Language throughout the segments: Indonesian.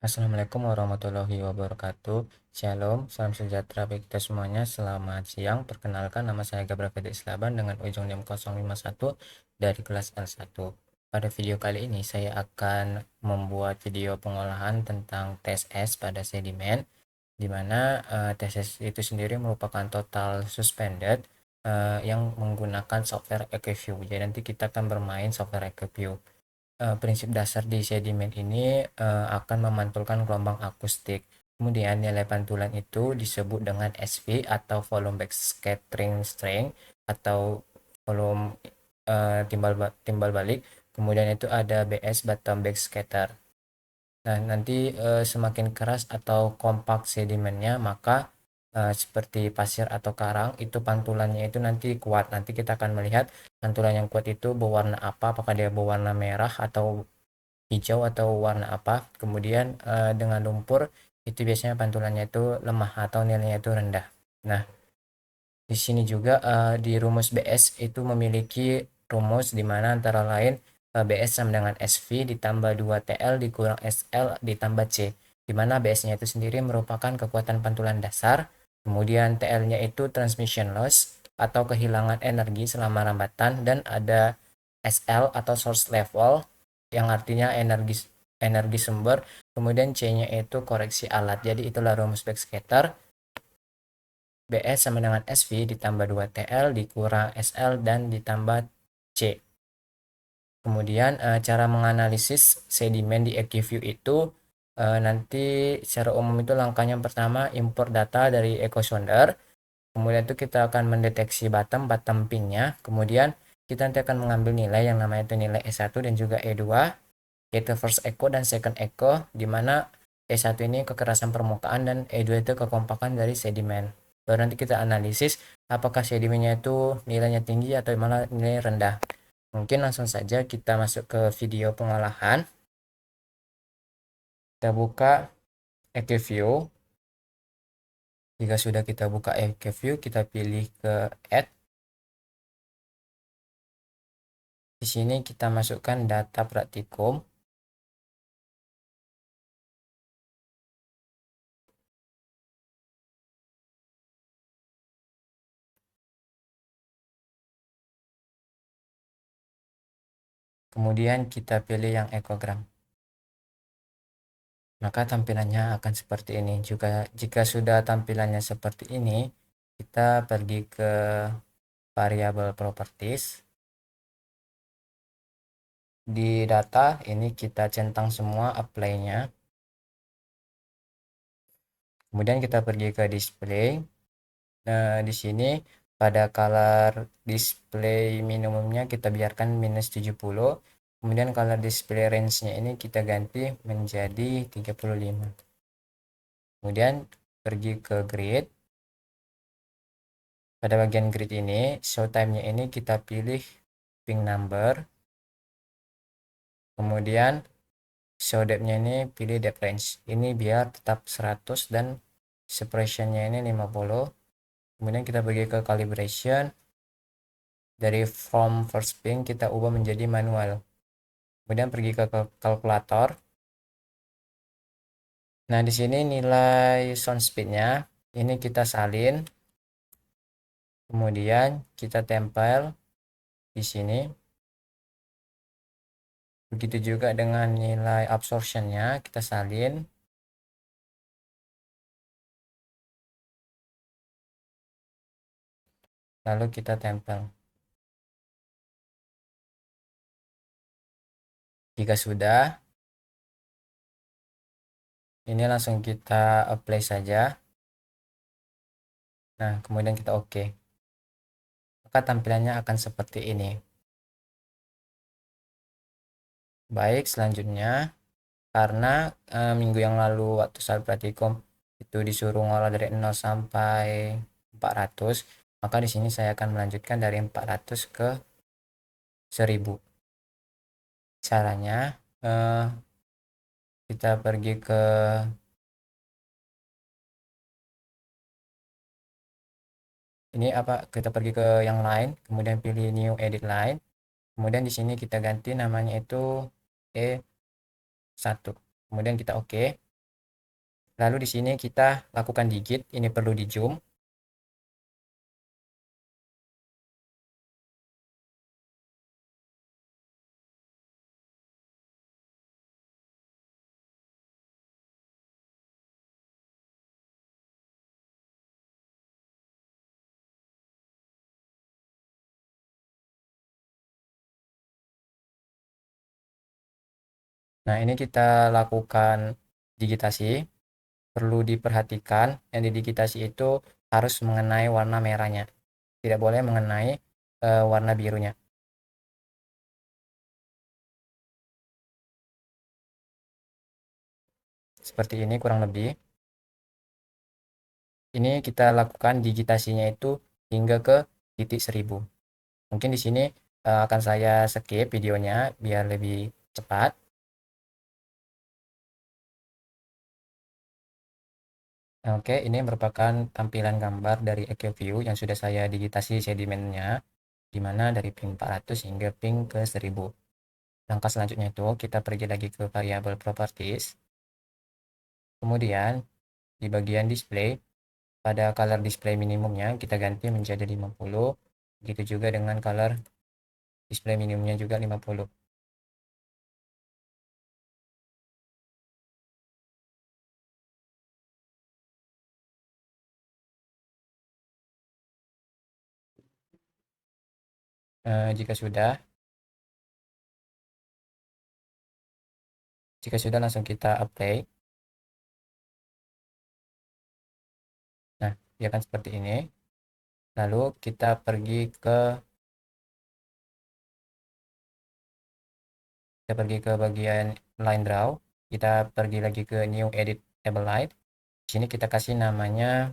Assalamualaikum warahmatullahi wabarakatuh. Shalom, salam sejahtera bagi kita semuanya. Selamat siang. Perkenalkan, nama saya Gabriel Fedis Laban dengan ujung NIM 051 dari kelas L1. Pada video kali ini saya akan membuat video pengolahan tentang TSS pada sedimen, di mana TSS itu sendiri merupakan total suspended yang menggunakan software EcoView. Jadi nanti kita akan bermain software EcoView. Prinsip dasar di sedimen ini akan memantulkan gelombang akustik. Kemudian nilai pantulan itu disebut dengan SV atau volume backscattering strength atau volume timbal balik. Kemudian itu ada BS bottom backscatter. Nah, nanti semakin keras atau kompak sedimennya, maka seperti pasir atau karang, itu pantulannya itu nanti kuat. Nanti kita akan melihat pantulan yang kuat itu berwarna apa, apakah dia berwarna merah atau hijau atau warna apa. Kemudian dengan lumpur itu biasanya pantulannya itu lemah atau nilainya itu rendah. Nah, di sini juga di rumus BS itu memiliki rumus di mana antara lain BS sama dengan SV ditambah 2TL dikurang SL ditambah C, di mana BS-nya itu sendiri merupakan kekuatan pantulan dasar, kemudian TL-nya itu transmission loss atau kehilangan energi selama rambatan, dan ada SL atau source level yang artinya energi sumber, kemudian C-nya itu koreksi alat. Jadi itulah rumus backscatter. BS sama dengan SV ditambah 2TL dikurang SL dan ditambah C. Kemudian cara menganalisis sedimen di EcoView itu nanti secara umum itu langkahnya yang pertama import data dari EcoSounder. Kemudian itu kita akan mendeteksi bottom pin-nya. Kemudian kita nanti akan mengambil nilai yang namanya itu nilai E1 dan juga E2, yaitu first echo dan second echo, di mana E1 ini kekerasan permukaan dan E2 itu kekompakan dari sedimen. Baru nanti kita analisis apakah sedimennya itu nilainya tinggi atau malah nilai rendah. Mungkin langsung saja kita masuk ke video pengolahan. Kita buka EcoView. Jika sudah kita buka EcoView, kita pilih ke Add. Di sini kita masukkan data praktikum. Kemudian kita pilih yang ekogram. Maka tampilannya akan seperti ini. Juga jika sudah tampilannya seperti ini, kita pergi ke variable properties. Di data ini kita centang semua apply-nya. Kemudian kita pergi ke display. Nah, di sini pada color display minimumnya kita biarkan -70. Kemudian color display range-nya ini kita ganti menjadi 35. Kemudian pergi ke grid. Pada bagian grid ini, show time-nya ini kita pilih ping number. Kemudian show depth-nya ini pilih depth range. Ini biar tetap 100 dan separation-nya ini 50. Kemudian kita pergi ke calibration. Dari from first ping kita ubah menjadi manual. Kemudian pergi ke kalkulator. Nah, di sini nilai sound speed-nya ini kita salin. Kemudian kita tempel di sini. Begitu juga dengan nilai absorption-nya kita salin. Lalu kita tempel. Jika sudah, ini langsung kita apply saja. Nah, kemudian kita oke. Maka tampilannya akan seperti ini. Baik, selanjutnya karena minggu yang lalu waktu saat praktikum itu disuruh ngolah dari 0 sampai 400, maka di sini saya akan melanjutkan dari 400 ke 1000. Caranya kita pergi ke ini kita pergi ke yang lain, kemudian pilih new edit line. Kemudian di sini kita ganti namanya itu E1. Kemudian kita oke. Lalu di sini kita lakukan digit, ini perlu di zoom. Nah, ini kita lakukan digitasi. Perlu diperhatikan yang didigitasi itu harus mengenai warna merahnya, tidak boleh mengenai warna birunya. Seperti ini kurang lebih. Ini kita lakukan digitasinya itu hingga ke titik 1000. Mungkin di sini akan saya skip videonya biar lebih cepat. Oke, ini merupakan tampilan gambar dari EQView yang sudah saya digitasi sedimennya, di mana dari ping 400 hingga ping ke 1000. Langkah selanjutnya itu kita pergi lagi ke variabel properties. Kemudian di bagian display, pada color display minimumnya kita ganti menjadi 50. Begitu juga dengan color display minimumnya juga 50. Jika sudah langsung kita apply. Nah, dia akan seperti ini. Lalu kita pergi ke bagian line draw. Kita pergi lagi ke new edit table light. Di sini kita kasih namanya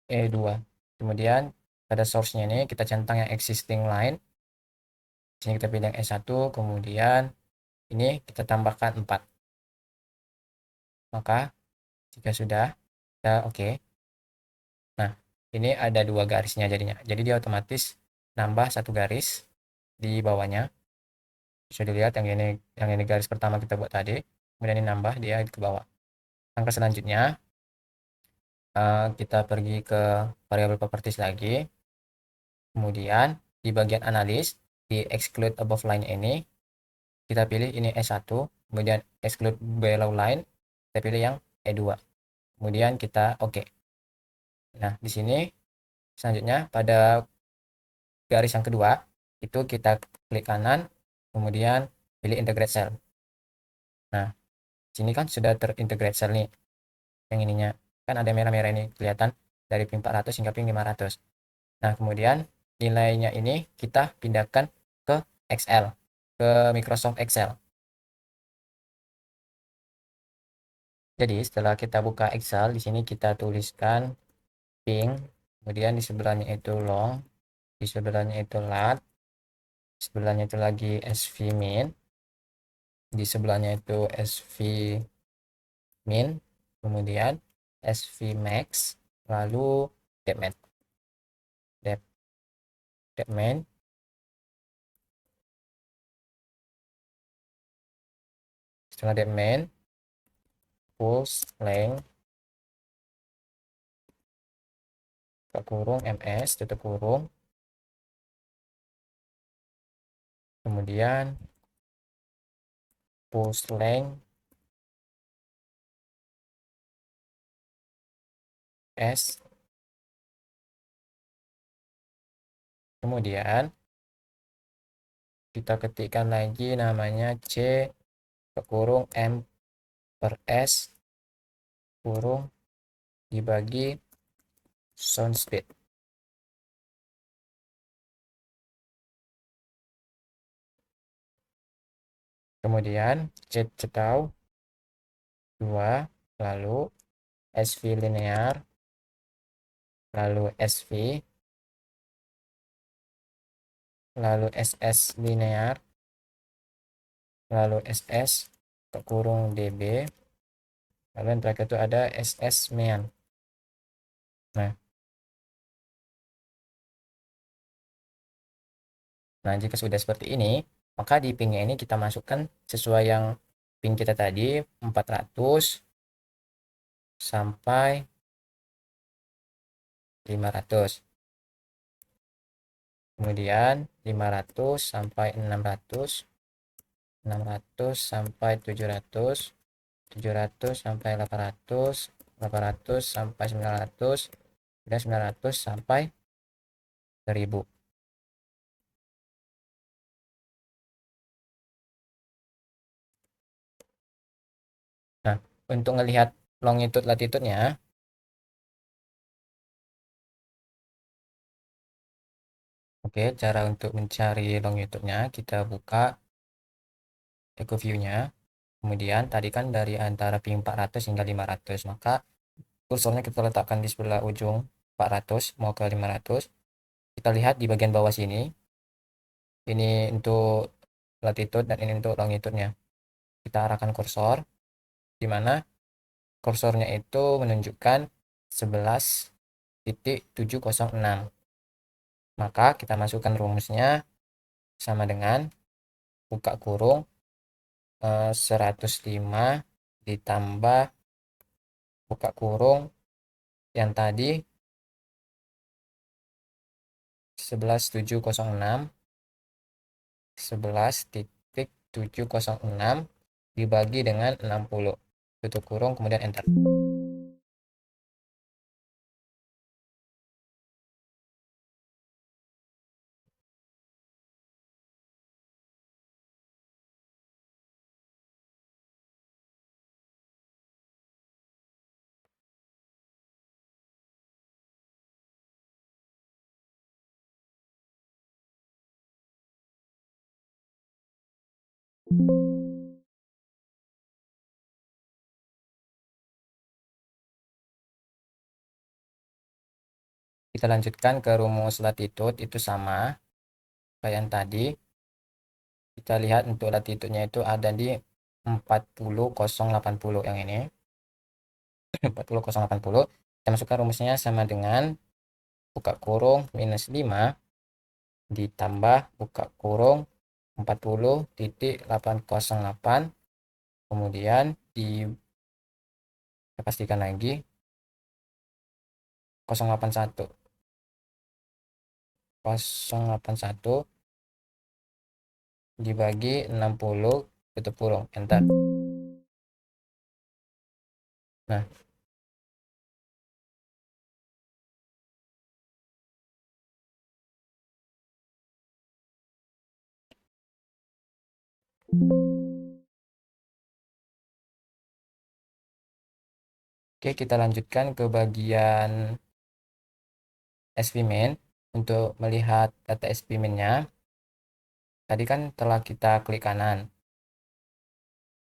E2. Kemudian pada source-nya ini kita centang yang existing line. Di sini kita pilih yang E1, kemudian ini kita tambahkan 4. Maka jika sudah, kita oke. Nah, ini ada 2 garisnya jadinya. Jadi dia otomatis nambah 1 garis di bawahnya. Bisa dilihat yang ini garis pertama kita buat tadi. Kemudian ini nambah dia ke bawah. Langkah selanjutnya kita pergi ke variabel properties lagi. Kemudian di bagian analis di exclude above line ini kita pilih ini E1, kemudian exclude below line kita pilih yang E2. Kemudian kita oke. Nah, di sini selanjutnya pada garis yang kedua itu kita klik kanan, kemudian pilih integrate cell. Nah, sini kan sudah terintegrate cell nih. Yang ininya kan ada merah-merah ini kelihatan dari pin 400 hingga pin 500. Nah, kemudian nilainya ini kita pindahkan ke Excel, ke Microsoft Excel. Jadi setelah kita buka Excel, di sini kita tuliskan ping, kemudian di sebelahnya itu long, di sebelahnya itu lat, di sebelahnya itu lagi sv min, di sebelahnya itu sv min, kemudian sv max, lalu depth depth setelah depth pulse length buka kurung ms tutup kurung, kemudian pulse length s, kemudian kita ketikkan lagi namanya c kurung m per s kurung dibagi sound speed. Kemudian cekau 2, lalu sv linear, lalu sv, lalu ss linear, lalu ss kurung db, lalu yang terakhir itu ada ss mean. Nah, jika sudah seperti ini, maka di pingnya ini kita masukkan sesuai yang ping kita tadi 400 sampai 500. Kemudian 500 sampai 600, 600 sampai 700, 700 sampai 800, 800 sampai 900, dan 900 sampai 1000. Nah, untuk melihat longitude latitude-nya, oke, cara untuk mencari longitude-nya, kita buka EcoView-nya. Kemudian tadi kan dari antara ping 400 hingga 500, maka kursornya kita letakkan di sebelah ujung 400 mau ke 500. Kita lihat di bagian bawah sini, ini untuk latitude dan ini untuk longitude-nya. Kita arahkan kursor, di mana kursornya itu menunjukkan 11.706. Maka kita masukkan rumusnya sama dengan buka kurung 105 ditambah buka kurung yang tadi 11.706 11.706 dibagi dengan 60, tutup kurung, kemudian enter. Kita lanjutkan ke rumus latitude, itu sama kayak yang tadi. Kita lihat untuk latitude-nya itu ada di 40080 yang ini. 40080. Kita masukkan rumusnya sama dengan buka kurung minus 5 ditambah buka kurung 40.808, kemudian kita pastikan lagi 081 dibagi 60, tutup kurung, enter. Nah, oke, kita lanjutkan ke bagian SVMain. Untuk melihat data SVMain-nya, tadi kan telah kita klik kanan,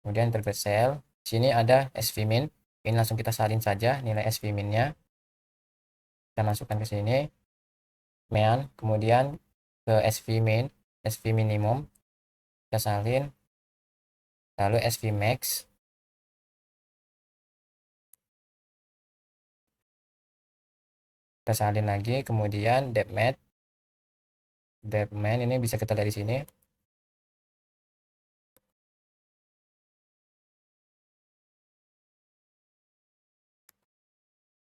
kemudian target cell. Sini ada SVMain. Ini langsung kita salin saja nilai SVMain-nya. Kita masukkan ke sini, main, kemudian ke SVMain, SV minimum, kita salin, lalu SVmax, kita salin lagi, kemudian depthMax ini bisa kita lihat di sini.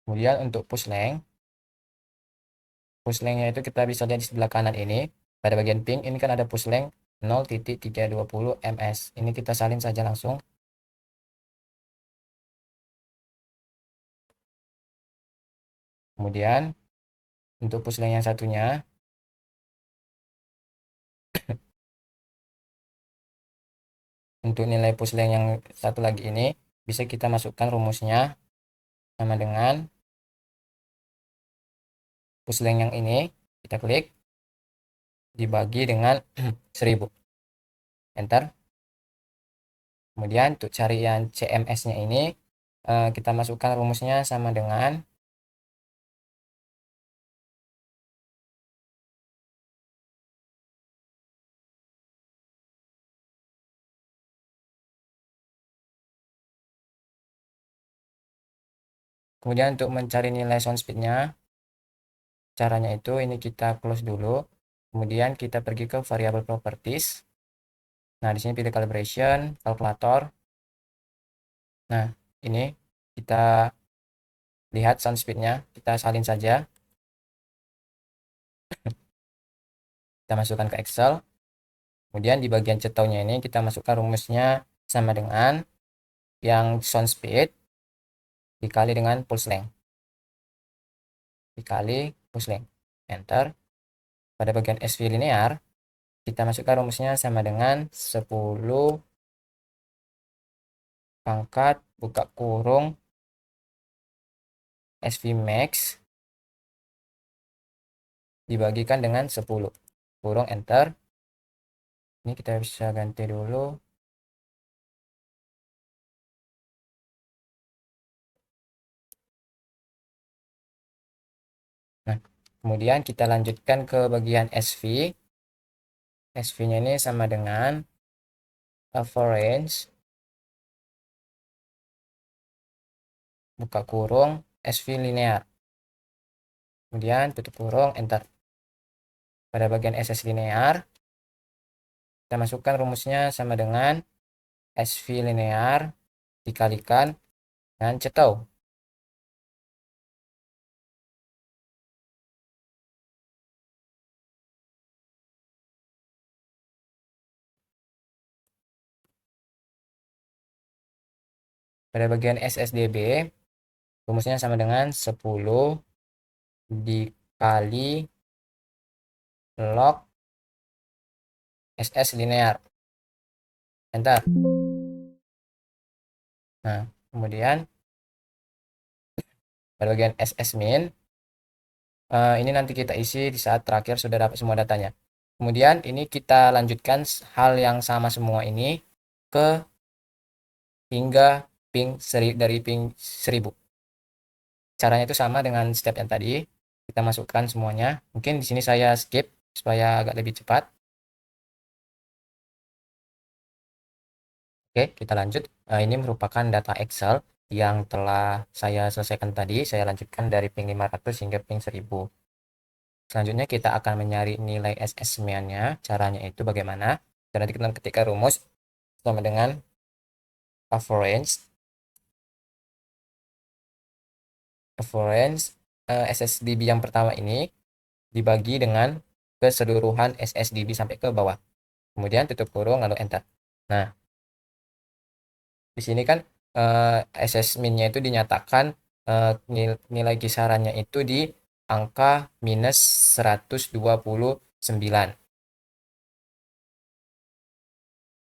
Kemudian untuk push length-nya itu kita bisa lihat di sebelah kanan ini. Pada bagian ping ini kan ada push length 0.320 ms. Ini kita salin saja langsung. Kemudian untuk push length yang satunya, untuk nilai push length yang satu lagi ini bisa kita masukkan rumusnya sama dengan push length yang ini, kita klik, dibagi dengan 1000, enter. Kemudian untuk cari yang CMS-nya ini, kita masukkan rumusnya sama dengan kemudian untuk mencari nilai sound speed-nya, caranya itu ini kita close dulu, kemudian kita pergi ke variable properties. Nah, di sini pilih calibration, kalkulator, Nah, ini kita lihat sound speed-nya, kita salin saja. Kita masukkan ke Excel. Kemudian di bagian cetaunya ini kita masukkan rumusnya sama dengan yang sound speed dikali dengan pulse length. Dikali pulse length. Enter. Pada bagian SV linear, kita masukkan rumusnya sama dengan 10 pangkat buka kurung SV max dibagikan dengan 10. Kurung enter. Ini kita bisa ganti dulu. Nah, kemudian kita lanjutkan ke bagian SV. SV-nya ini sama dengan average buka kurung SV linear. Kemudian tutup kurung enter. Pada bagian SS linear, kita masukkan rumusnya sama dengan SV linear dikalikan dengan cetau. Pada bagian SSDB, rumusnya sama dengan 10 dikali log SS linear. Enter. Nah, kemudian pada bagian SS min, ini nanti kita isi di saat terakhir sudah dapat semua datanya. Kemudian ini kita lanjutkan hal yang sama semua ini ke hingga ping dari ping 1000. Caranya itu sama dengan step yang tadi. Kita masukkan semuanya. Mungkin di sini saya skip supaya agak lebih cepat. Oke, kita lanjut. Ini merupakan data Excel yang telah saya selesaikan tadi. Saya lanjutkan dari ping 500 hingga ping 1000. Selanjutnya kita akan mencari nilai SS-nya. Caranya itu bagaimana? Dan nanti kita ketikkan rumus sama dengan average SSDB yang pertama ini dibagi dengan keseluruhan SSDB sampai ke bawah. Kemudian tutup kurung lalu enter. Nah, di sini kan SS-nya itu dinyatakan nilai kisarannya itu di angka minus 129.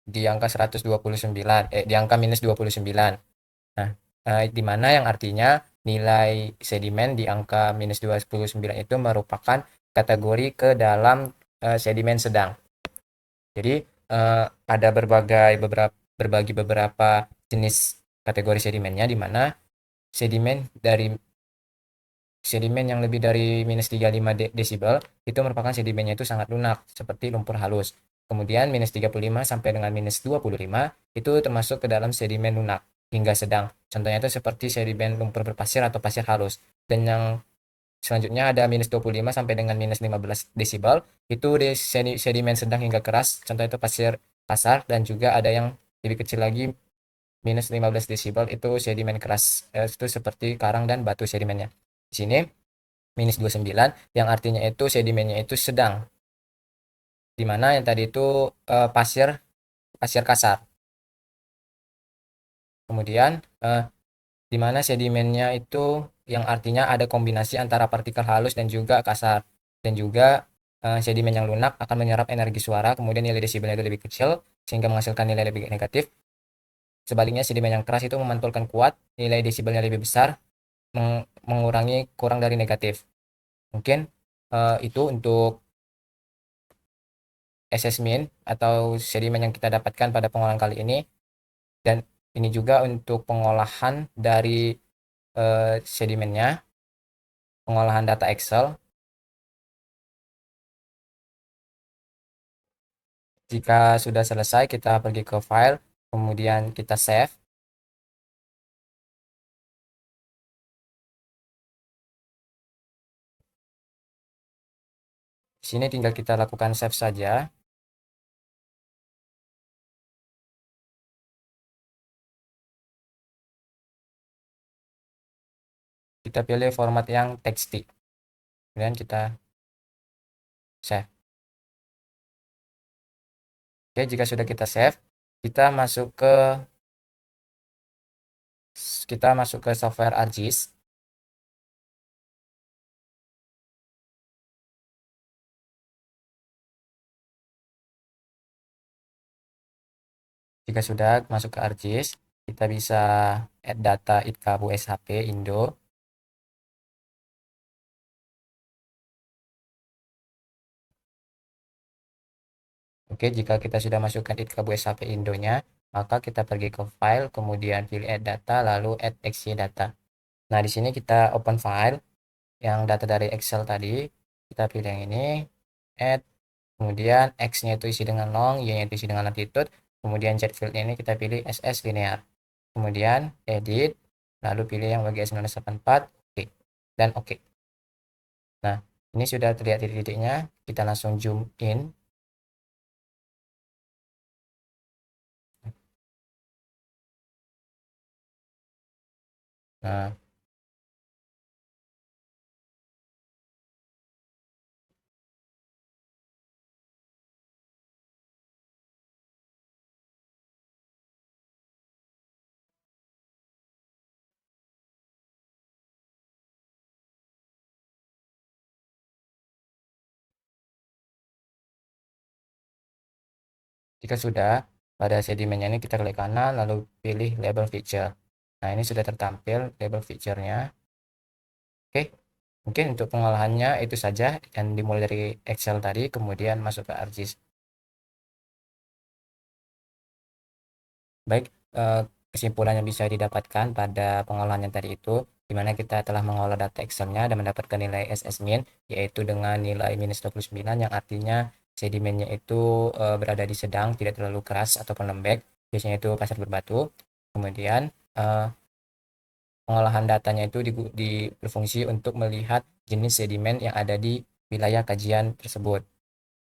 Di angka 129, di angka minus 29. Nah, di mana yang artinya nilai sedimen di angka minus 29 itu merupakan kategori ke dalam sedimen sedang. Jadi ada berbagi beberapa jenis kategori sedimennya, di mana sedimen yang lebih dari minus 35 desibel itu merupakan sedimennya itu sangat lunak seperti lumpur halus. Kemudian minus 35 sampai dengan minus 25 itu termasuk ke dalam sedimen lunak hingga sedang. Contohnya itu seperti sedimen lumpur berpasir atau pasir halus. Dan yang selanjutnya ada minus 25 sampai dengan minus 15 desibel itu di sedimen sedang hingga keras. Contohnya itu pasir kasar, dan juga ada yang lebih kecil lagi minus 15 desibel itu sedimen keras, itu seperti karang dan batu sedimennya. Di sini minus 29 yang artinya itu sedimennya itu sedang, di mana yang tadi itu pasir pasir kasar. Kemudian di mana sedimennya itu yang artinya ada kombinasi antara partikel halus dan juga kasar, dan juga sedimen yang lunak akan menyerap energi suara, kemudian nilai desibelnya itu lebih kecil sehingga menghasilkan nilai lebih negatif. Sebaliknya sedimen yang keras itu memantulkan kuat, nilai desibelnya lebih besar, mengurangi kurang dari negatif. Mungkin itu untuk assessment atau sedimen yang kita dapatkan pada pengolahan kali ini, dan ini juga untuk pengolahan dari sedimennya, pengolahan data Excel. Jika sudah selesai, kita pergi ke file, kemudian kita save. Di sini tinggal kita lakukan save saja. kita pilih format yang TXT. Kemudian kita save. Oke, jika sudah kita save, kita masuk ke software ArcGIS. Jika sudah masuk ke ArcGIS, kita bisa add data itkabu SHP Indo. Oke, jika kita sudah masukkan itkabu SHP Indonya, maka kita pergi ke file, kemudian pilih add data, lalu add XY data. Nah, di sini kita open file yang data dari Excel tadi, kita pilih yang ini, add, kemudian X-nya itu isi dengan long, Y-nya itu isi dengan latitude, kemudian Z field ini kita pilih SS linear. Kemudian edit, lalu pilih yang bagi S1984, oke, dan oke. Nah, ini sudah terlihat titik-titiknya, kita langsung zoom in. Nah, jika sudah, pada sedimennya ini kita klik kanan, lalu pilih label feature. Nah, ini sudah tertampil label feature-nya. Oke, mungkin untuk pengolahannya itu saja, dan dimulai dari Excel tadi, kemudian masuk ke ArcGIS. Baik, kesimpulan yang bisa didapatkan pada pengolahan yang tadi itu, di mana kita telah mengolah data Excel-nya dan mendapatkan nilai SS-min, yaitu dengan nilai minus 29, yang artinya sedimennya itu berada di sedang, tidak terlalu keras ataupun lembek, biasanya itu pasir berbatu. Kemudian pengolahan datanya itu berfungsi untuk melihat jenis sedimen yang ada di wilayah kajian tersebut.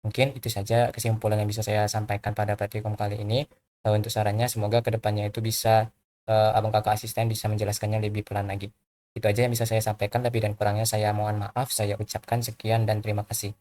Mungkin itu saja kesimpulan yang bisa saya sampaikan pada praktikum kali ini. Untuk sarannya, semoga kedepannya itu bisa abang kakak asisten bisa menjelaskannya lebih pelan lagi. Itu aja yang bisa saya sampaikan, lebih dan kurangnya saya mohon maaf. Saya ucapkan sekian dan terima kasih.